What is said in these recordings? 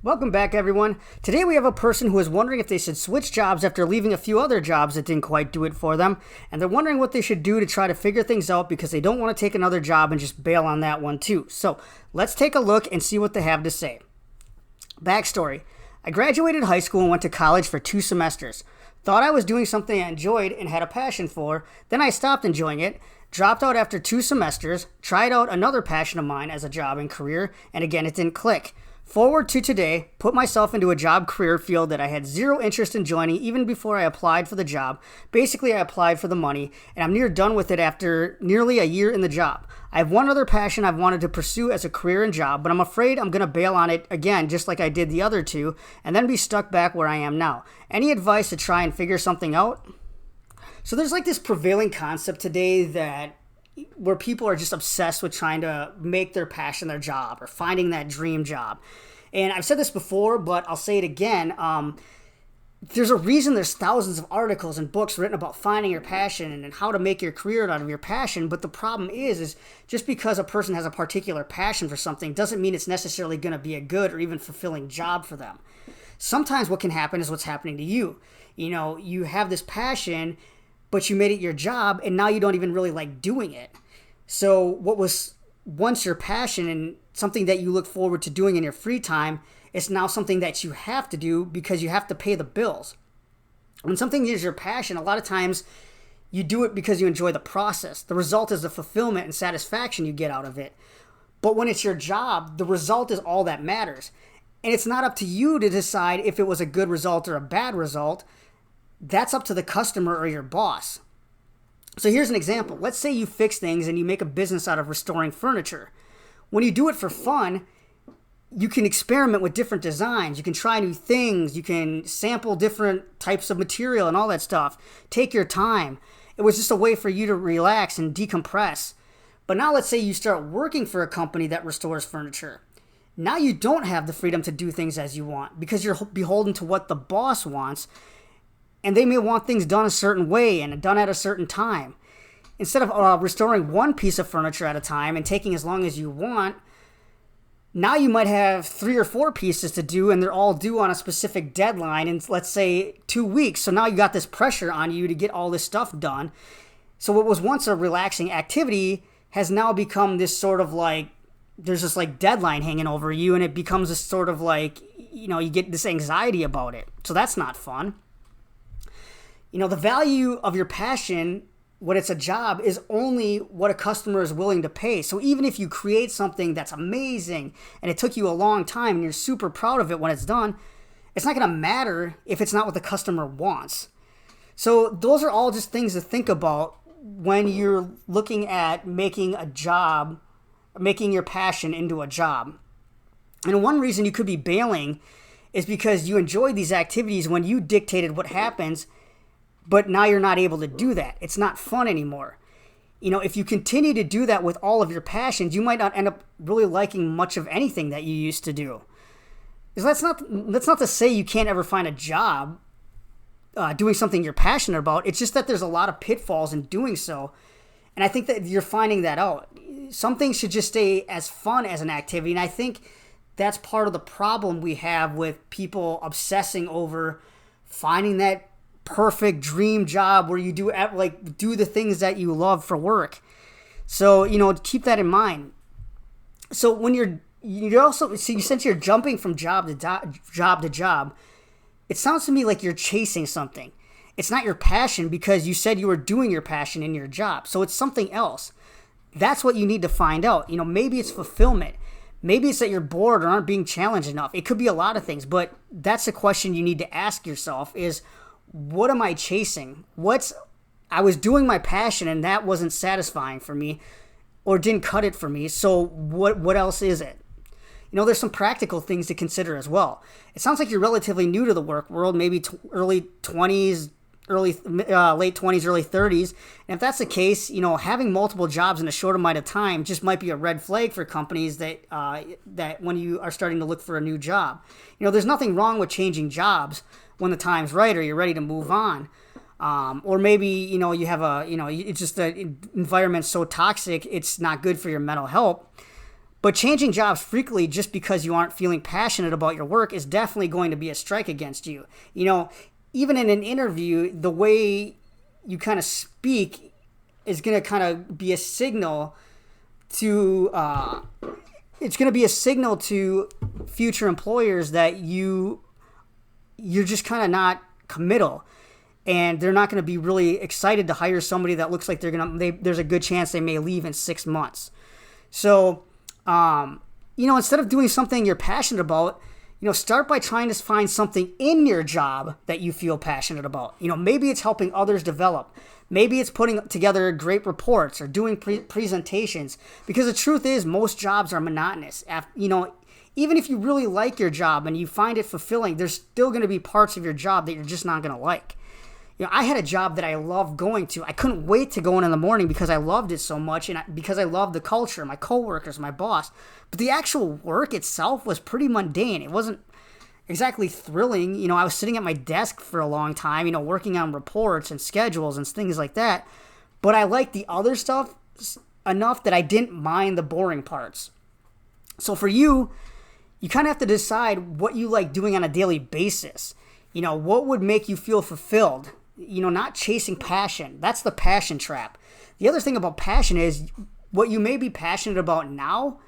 Welcome back, everyone. Today we have a person who is wondering if they should switch jobs after leaving a few other jobs that didn't quite do it for them, and they're wondering what they should do to try to figure things out because they don't want to take another job and just bail on that one too. So let's take a look and see what they have to say. Backstory: I graduated high school and went to college for 2 semesters. Thought I was doing something I enjoyed and had a passion for, then I stopped enjoying it, dropped out after 2 semesters, tried out another passion of mine as a job and career, and again it didn't click. Forward to today, put myself into a job career field that I had zero interest in joining even before I applied for the job. Basically, I applied for the money, and I'm near done with it after nearly a year in the job. I have one other passion I've wanted to pursue as a career and job, but I'm afraid I'm going to bail on it again just like I did the other two, and then be stuck back where I am now. Any advice to try and figure something out? So there's like this prevailing concept today that where people are just obsessed with trying to make their passion their job or finding that dream job. And I've said this before, but I'll say it again. There's a reason there's thousands of articles and books written about finding your passion and how to make your career out of your passion. But the problem is just because a person has a particular passion for something doesn't mean it's necessarily going to be a good or even fulfilling job for them. Sometimes what can happen is what's happening to you. You know, you have this passion, but you made it your job, and now you don't even really like doing it. So what was once your passion and something that you look forward to doing in your free time is now something that you have to do because you have to pay the bills. When something is your passion, a lot of times you do it because you enjoy the process. The result is the fulfillment and satisfaction you get out of it. But when it's your job, the result is all that matters. And it's not up to you to decide if it was a good result or a bad result. That's up to the customer or your boss. So here's an example. Let's say you fix things and you make a business out of restoring furniture. When you do it for fun, you can experiment with different designs. You can try new things. You can sample different types of material and all that stuff. Take your time. It was just a way for you to relax and decompress. But now let's say you start working for a company that restores furniture. Now you don't have the freedom to do things as you want because you're beholden to what the boss wants. And they may want things done a certain way and done at a certain time. Instead of restoring one piece of furniture at a time and taking as long as you want, now you might have 3 or 4 pieces to do, and they're all due on a specific deadline in, let's say, 2 weeks. So now you got this pressure on you to get all this stuff done. So what was once a relaxing activity has now become this sort of like, there's this like deadline hanging over you, and it becomes this sort of like, you know, you get this anxiety about it. So that's not fun. You know, the value of your passion when it's a job is only what a customer is willing to pay. So even if you create something that's amazing and it took you a long time and you're super proud of it when it's done, it's not going to matter if it's not what the customer wants. So those are all just things to think about when you're looking at making a job, making your passion into a job. And one reason you could be bailing is because you enjoyed these activities when you dictated what happens, but now you're not able to do that. It's not fun anymore. You know, if you continue to do that with all of your passions, you might not end up really liking much of anything that you used to do. Because that's not to say you can't ever find a job doing something you're passionate about. It's just that there's a lot of pitfalls in doing so. And I think that you're finding that out. Some things should just stay as fun as an activity. And I think that's part of the problem we have with people obsessing over finding that perfect dream job where you do the things that you love for work. So, you know, keep that in mind. So when you're also, see, since you're jumping from job to job, it sounds to me like you're chasing something. It's not your passion because you said you were doing your passion in your job. So it's something else. That's what you need to find out. You know, maybe it's fulfillment. Maybe it's that you're bored or aren't being challenged enough. It could be a lot of things, but that's a question you need to ask yourself is, what am I chasing? I was doing my passion and that wasn't satisfying for me or didn't cut it for me. So what else is it? You know, there's some practical things to consider as well. It sounds like you're relatively new to the work world, maybe late 20s, early 30s. And if that's the case, you know, having multiple jobs in a short amount of time just might be a red flag for companies that when you are starting to look for a new job. You know, there's nothing wrong with changing jobs when the time's right or you're ready to move on. Or maybe, you know, it's just the environment's so toxic, it's not good for your mental health. But changing jobs frequently just because you aren't feeling passionate about your work is definitely going to be a strike against you. Even in an interview, the way you kind of speak is going to kind of be a signal to future employers that you're just kind of not committal, and they're not going to be really excited to hire somebody that looks like there's a good chance they may leave in 6 months. So, instead of doing something you're passionate about, start by trying to find something in your job that you feel passionate about. Maybe it's helping others develop. Maybe it's putting together great reports or doing presentations, because the truth is most jobs are monotonous. Even if you really like your job and you find it fulfilling, there's still going to be parts of your job that you're just not going to like. I had a job that I loved going to. I couldn't wait to go in the morning because I loved it so much, and because I loved the culture, my coworkers, my boss. But the actual work itself was pretty mundane. It wasn't exactly thrilling. I was sitting at my desk for a long time, working on reports and schedules and things like that. But I liked the other stuff enough that I didn't mind the boring parts. So for you kind of have to decide what you like doing on a daily basis. What would make you feel fulfilled? Not chasing passion. That's the passion trap. The other thing about passion is what you may be passionate about now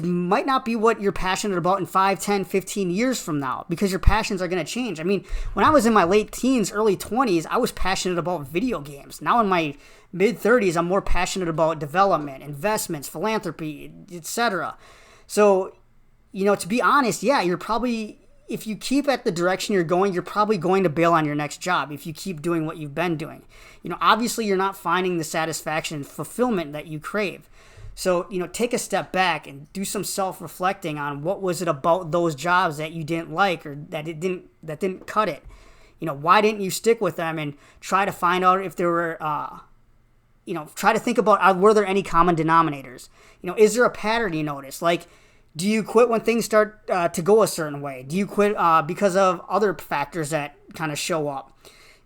might not be what you're passionate about in 5, 10, 15 years from now, because your passions are going to change. When I was in my late teens, early 20s, I was passionate about video games. Now in my mid 30s, I'm more passionate about development, investments, philanthropy, etc. So, to be honest, you're probably, if you keep at the direction you're going, you're probably going to bail on your next job if you keep doing what you've been doing. Obviously you're not finding the satisfaction and fulfillment that you crave. So, take a step back and do some self-reflecting on what was it about those jobs that you didn't like, or that didn't cut it. Why didn't you stick with them, and try to find out if there were, try to think about, were there any common denominators? Is there a pattern you notice? Like, do you quit when things start to go a certain way? Do you quit because of other factors that kind of show up?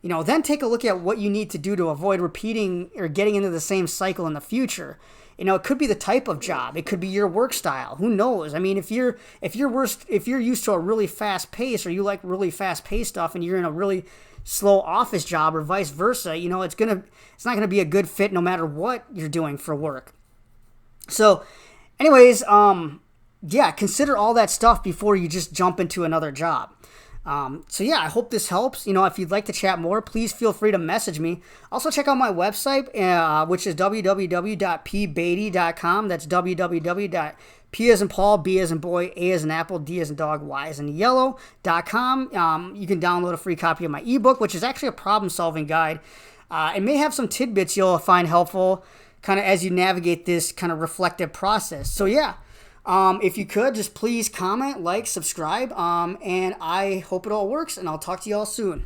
Then take a look at what you need to do to avoid repeating or getting into the same cycle in the future. It could be the type of job. It could be your work style. Who knows? If you're used to a really fast pace, or you like really fast paced stuff, and you're in a really slow office job, or vice versa, it's not gonna be a good fit no matter what you're doing for work. So, anyways, consider all that stuff before you just jump into another job. I hope this helps. If you'd like to chat more, please feel free to message me. Also, check out my website, which is www.pbeatty.com. That's www.p as in Paul, B as in boy, A as in apple, D as in dog, Y as in yellow.com. You can download a free copy of my ebook, which is actually a problem-solving guide. It may have some tidbits you'll find helpful kind of as you navigate this kind of reflective process. So, if you could, just please comment, like, subscribe, and I hope it all works, and I'll talk to you all soon.